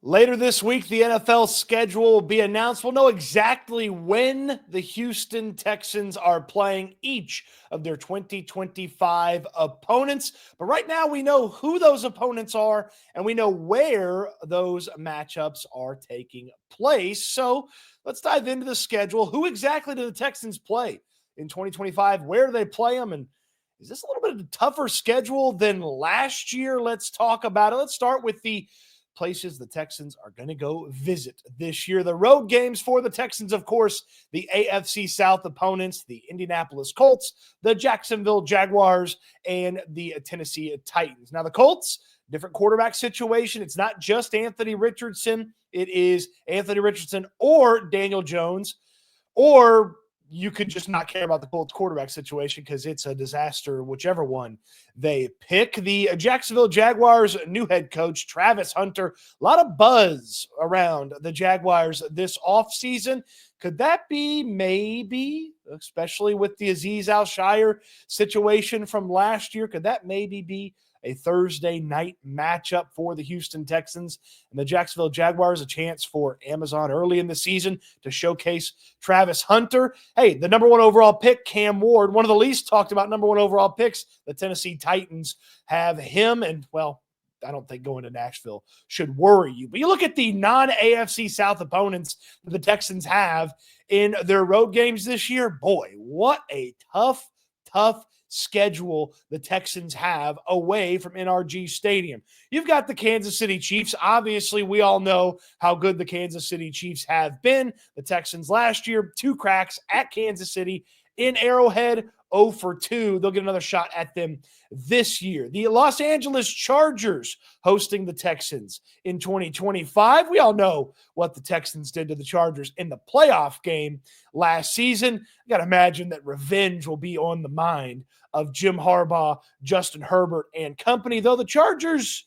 Later this week, the NFL schedule will be announced. We'll know exactly when the Houston Texans are playing each of their 2025 opponents. But right now, we know who those opponents are, and we know where those matchups are taking place. So let's dive into the schedule. Who exactly do the Texans play in 2025? Where do they play them? And is this a little bit of a tougher schedule than last year? Let's talk about it. Let's start with the places the Texans are going to go visit this year. The road games for the Texans, of course, the AFC South opponents, the Indianapolis Colts, the Jacksonville Jaguars, and the Tennessee Titans. Now, the Colts, different quarterback situation. It's not just Anthony Richardson. It is Anthony Richardson or Daniel Jones, or you could just not care about the Colts quarterback situation because it's a disaster, whichever one they pick. The Jacksonville Jaguars new head coach, Travis Hunter, a lot of buzz around the Jaguars this offseason. Could that be maybe, especially with the Azeez Al-Shire situation from last year, could that maybe be a Thursday night matchup for the Houston Texans and the Jacksonville Jaguars, a chance for Amazon early in the season to showcase Travis Hunter? Hey, the number one overall pick, Cam Ward, one of the least talked about number one overall picks, the Tennessee Titans have him, and, well, I don't think going to Nashville should worry you. But you look at the non-AFC South opponents that the Texans have in their road games this year, boy, what a tough schedule the Texans have away from NRG Stadium. You've got the Kansas City Chiefs. Obviously, we all know how good the Kansas City Chiefs have been. The Texans last year, 2 cracks at Kansas City in Arrowhead, 0 for 2. They'll get another shot at them this year. The Los Angeles Chargers hosting the Texans in 2025. We all know what the Texans did to the Chargers in the playoff game last season. I got to imagine that revenge will be on the mind of Jim Harbaugh, Justin Herbert, and company, though the Chargers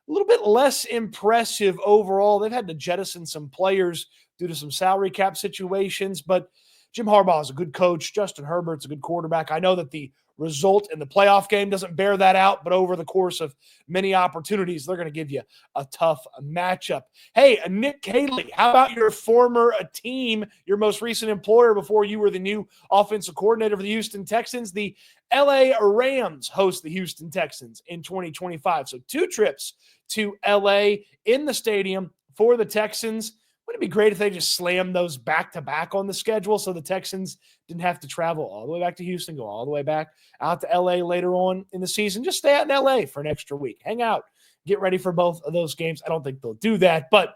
a little bit less impressive overall. They've had to jettison some players due to some salary cap situations, but Jim Harbaugh is a good coach. Justin Herbert's a good quarterback. I know that the result in the playoff game doesn't bear that out, but over the course of many opportunities, they're going to give you a tough matchup. Hey, Nick Haley, how about your former team, your most recent employer before you were the new offensive coordinator for the Houston Texans? The LA Rams host the Houston Texans in 2025. So 2 trips to LA in the stadium for the Texans. Wouldn't it be great if they just slammed those back-to-back on the schedule so the Texans didn't have to travel all the way back to Houston, go all the way back out to L.A. later on in the season? Just stay out in L.A. for an extra week. Hang out. Get ready for both of those games. I don't think they'll do that. But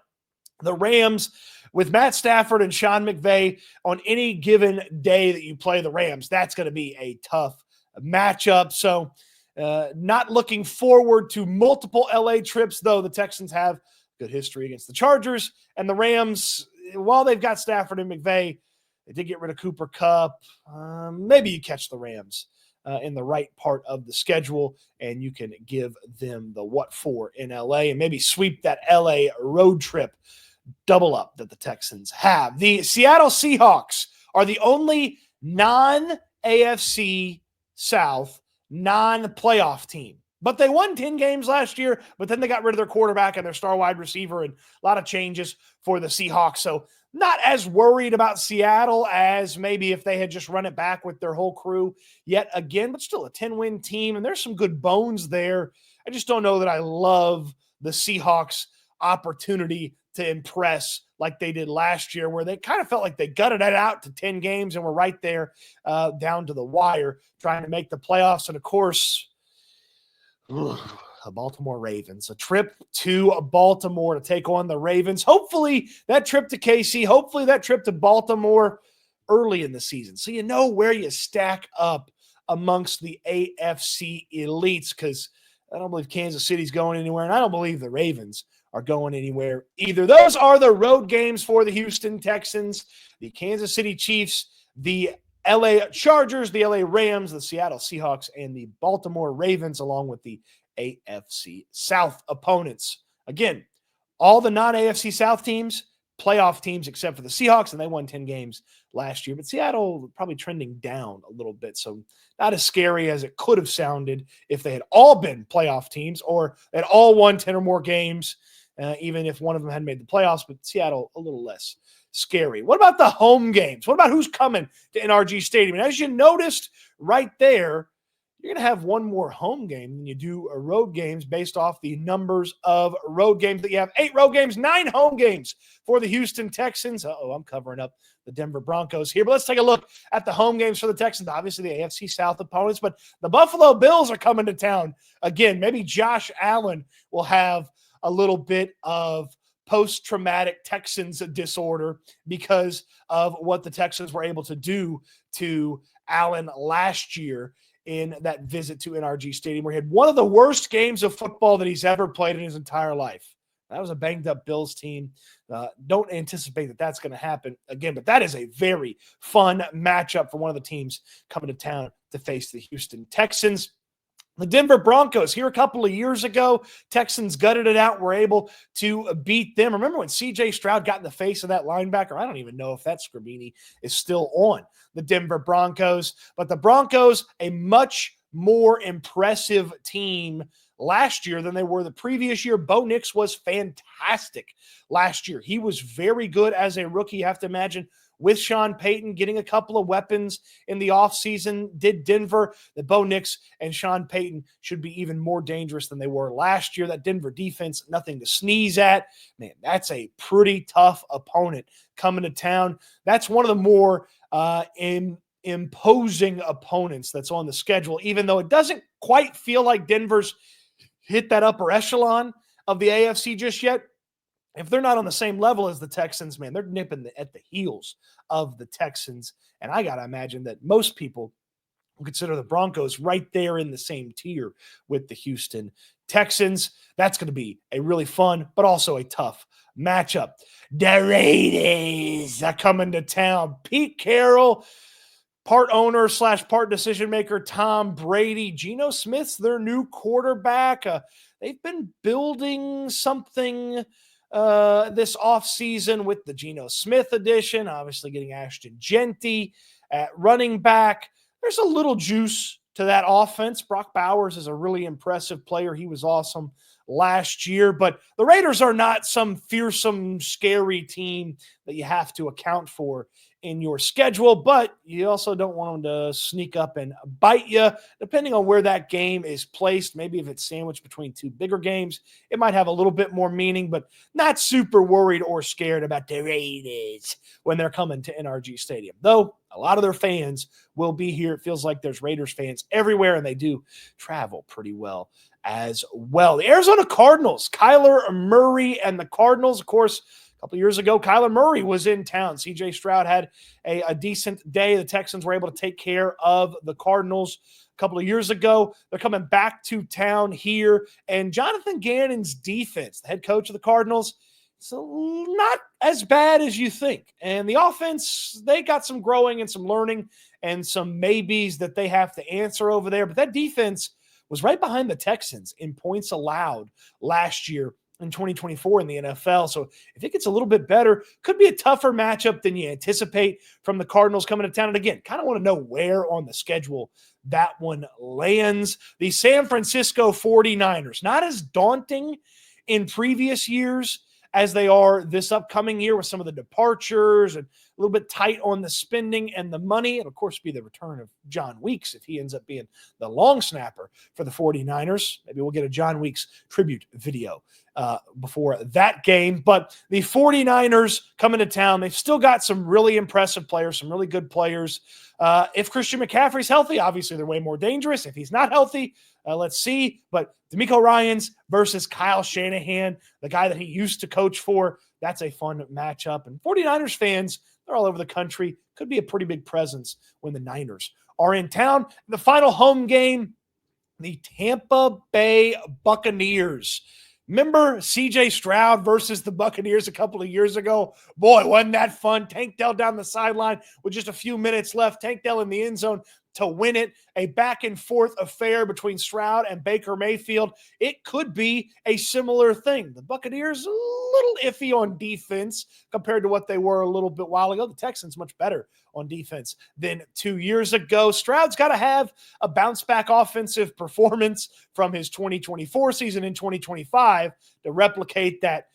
the Rams, with Matt Stafford and Sean McVay, on any given day that you play the Rams, that's going to be a tough matchup. So not looking forward to multiple L.A. trips, though the Texans have good history against the Chargers. And the Rams, while they've got Stafford and McVay, they did get rid of Cooper Kupp. Maybe you catch the Rams in the right part of the schedule, and you can give them the what for in LA and maybe sweep that LA road trip double up that the Texans have. The Seattle Seahawks are the only non-AFC South non-playoff team. But they won 10 games last year, but then they got rid of their quarterback and their star wide receiver, and a lot of changes for the Seahawks. So not as worried about Seattle as maybe if they had just run it back with their whole crew yet again, but still a 10-win team, and there's some good bones there. I just don't know that I love the Seahawks' opportunity to impress like they did last year, where they kind of felt like they gutted it out to 10 games and were right there down to the wire trying to make the playoffs. And, of course, the Baltimore Ravens, a trip to Baltimore to take on the Ravens. Hopefully that trip to KC, hopefully that trip to Baltimore early in the season, so you know where you stack up amongst the AFC elites, because I don't believe Kansas City's going anywhere, and I don't believe the Ravens are going anywhere either. Those are the road games for the Houston Texans, the Kansas City Chiefs, the LA Chargers, the LA Rams, the Seattle Seahawks, and the Baltimore Ravens, along with the AFC South opponents. Again, all the non-AFC South teams, playoff teams except for the Seahawks, and they won 10 games last year. But Seattle probably trending down a little bit, so not as scary as it could have sounded if they had all been playoff teams or they had all won 10 or more games. even if one of them hadn't made the playoffs, but Seattle a little less scary. What about the home games? What about who's coming to NRG Stadium? And as you noticed right there, you're going to have one more home game than you do road games based off the numbers of road games that you have. 8 road games, 9 home games for the Houston Texans. I'm covering up the Denver Broncos here. But let's take a look at the home games for the Texans. Obviously, the AFC South opponents, but the Buffalo Bills are coming to town again. Maybe Josh Allen will have a little bit of post-traumatic Texans disorder because of what the Texans were able to do to Allen last year in that visit to NRG Stadium, where he had one of the worst games of football that he's ever played in his entire life. That was a banged-up Bills team. Don't anticipate that that's going to happen again, but that is a very fun matchup for one of the teams coming to town to face the Houston Texans. The Denver Broncos, here a couple of years ago, Texans gutted it out, were able to beat them. Remember when C.J. Stroud got in the face of that linebacker? I don't even know if that Scribini is still on the Denver Broncos. But the Broncos, a much more impressive team last year than they were the previous year. Bo Nix was fantastic last year. He was very good as a rookie. You have to imagine with Sean Payton getting a couple of weapons in the offseason, did Denver, that Bo Nix and Sean Payton should be even more dangerous than they were last year. That Denver defense, nothing to sneeze at. Man, that's a pretty tough opponent coming to town. That's one of the more imposing opponents that's on the schedule, even though it doesn't quite feel like Denver's hit that upper echelon of the AFC just yet. If they're not on the same level as the Texans, man, they're nipping at the heels of the Texans. And I got to imagine that most people will consider the Broncos right there in the same tier with the Houston Texans. That's going to be a really fun, but also a tough matchup. The Raiders are coming to town. Pete Carroll, part owner / part decision maker, Tom Brady. Geno Smith's their new quarterback. They've been building something this offseason with the Geno Smith edition, obviously getting Ashton Genty at running back. There's a little juice to that offense. Brock Bowers is a really impressive player. He was awesome last year, but the Raiders are not some fearsome, scary team that you have to account for in your schedule, but you also don't want them to sneak up and bite you, depending on where that game is placed. Maybe if it's sandwiched between 2 bigger games, it might have a little bit more meaning, but not super worried or scared about the Raiders when they're coming to NRG Stadium. Though a lot of their fans will be here. It feels like there's Raiders fans everywhere, and they do travel pretty well as well. The Arizona Cardinals, Kyler Murray and the Cardinals, of course. A couple of years ago, Kyler Murray was in town. C.J. Stroud had a decent day. The Texans were able to take care of the Cardinals a couple of years ago. They're coming back to town here. And Jonathan Gannon's defense, the head coach of the Cardinals, so not as bad as you think. And the offense, they got some growing and some learning and some maybes that they have to answer over there. But that defense was right behind the Texans in points allowed last year in 2024 in the NFL. So if it gets a little bit better, could be a tougher matchup than you anticipate from the Cardinals coming to town. And again, kind of want to know where on the schedule that one lands. The San Francisco 49ers, not as daunting in previous years as they are this upcoming year with some of the departures and a little bit tight on the spending and the money. And of course, be the return of John Weeks if he ends up being the long snapper for the 49ers. Maybe we'll get a John Weeks tribute video before that game. But the 49ers coming to town, they've still got some really impressive players, some really good players. If Christian McCaffrey's healthy, obviously they're way more dangerous. If he's not healthy, let's see. But DeMeco Ryans versus Kyle Shanahan, the guy that he used to coach for, that's a fun matchup. And 49ers fans, they're all over the country. Could be a pretty big presence when the Niners are in town. The final home game, the Tampa Bay Buccaneers. Remember C.J. Stroud versus the Buccaneers a couple of years ago? Boy, wasn't that fun. Tank Dell down the sideline with just a few minutes left. Tank Dell in the end zone. to win it, a back and forth affair between Stroud and Baker Mayfield. It could be a similar thing. The Buccaneers a little iffy on defense compared to what they were a little bit while ago. The Texans much better on defense than 2 years ago. Stroud's got to have a bounce back offensive performance from his 2024 season in 2025 to replicate that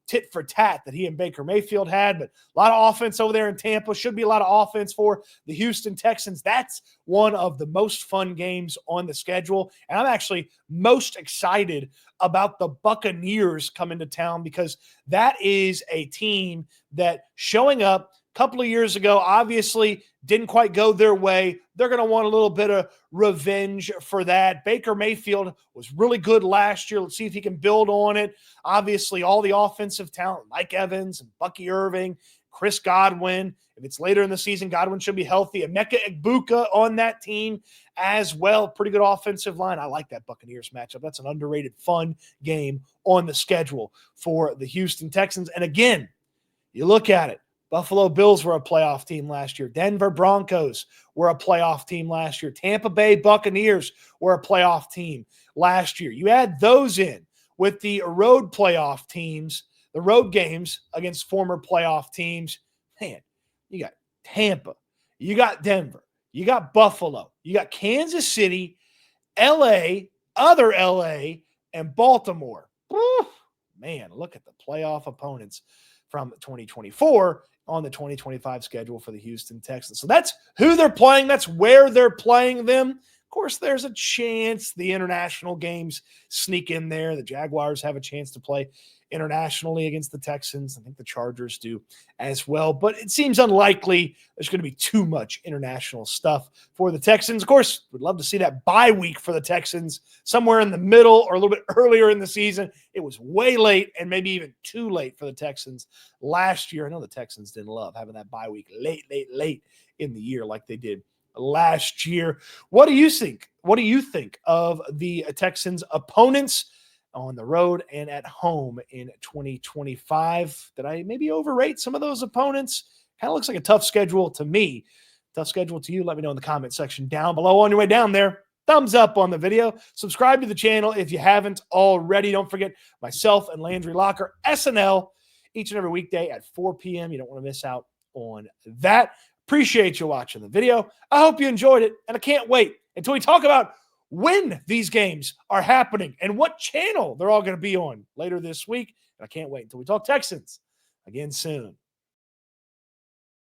tit for tat that he and Baker Mayfield had. But a lot of offense over there in Tampa. Should be a lot of offense for the Houston Texans. That's one of the most fun games on the schedule. And I'm actually most excited about the Buccaneers coming to town because that is a team that showing up a couple of years ago, obviously didn't quite go their way. They're going to want a little bit of revenge for that. Baker Mayfield was really good last year. Let's see if he can build on it. Obviously, all the offensive talent, Mike Evans and Bucky Irving, Chris Godwin. If it's later in the season, Godwin should be healthy. Emeka Egbuka on that team as well. Pretty good offensive line. I like that Buccaneers matchup. That's an underrated, fun game on the schedule for the Houston Texans. And again, you look at it. Buffalo Bills were a playoff team last year. Denver Broncos were a playoff team last year. Tampa Bay Buccaneers were a playoff team last year. You add those in with the road playoff teams, the road games against former playoff teams. Man, you got Tampa, you got Denver, you got Buffalo, you got Kansas City, LA, other LA, and Baltimore. Woo, man, look at the playoff opponents from 2024 on the 2025 schedule for the Houston Texans. So that's who they're playing. That's where they're playing them. Of course, there's a chance the international games sneak in there. The Jaguars have a chance to play internationally against the Texans. I think the Chargers do as well. But it seems unlikely there's going to be too much international stuff for the Texans. Of course, we'd love to see that bye week for the Texans somewhere in the middle or a little bit earlier in the season. It was way late and maybe even too late for the Texans last year. I know the Texans didn't love having that bye week late in the year like they did last year. What do you think? What do you think of the Texans' opponents on the road and at home in 2025? Did I maybe overrate some of those opponents? Kind of looks like a tough schedule to me. Tough schedule to you? Let me know in the comment section down below. On your way down there, thumbs up on the video. Subscribe to the channel if you haven't already. Don't forget myself and Landry Locker, SNL, each and every weekday at 4 p.m. You don't want to miss out on that. Appreciate you watching the video. I hope you enjoyed it, and I can't wait until we talk about when these games are happening and what channel they're all going to be on later this week. And I can't wait until we talk Texans again soon.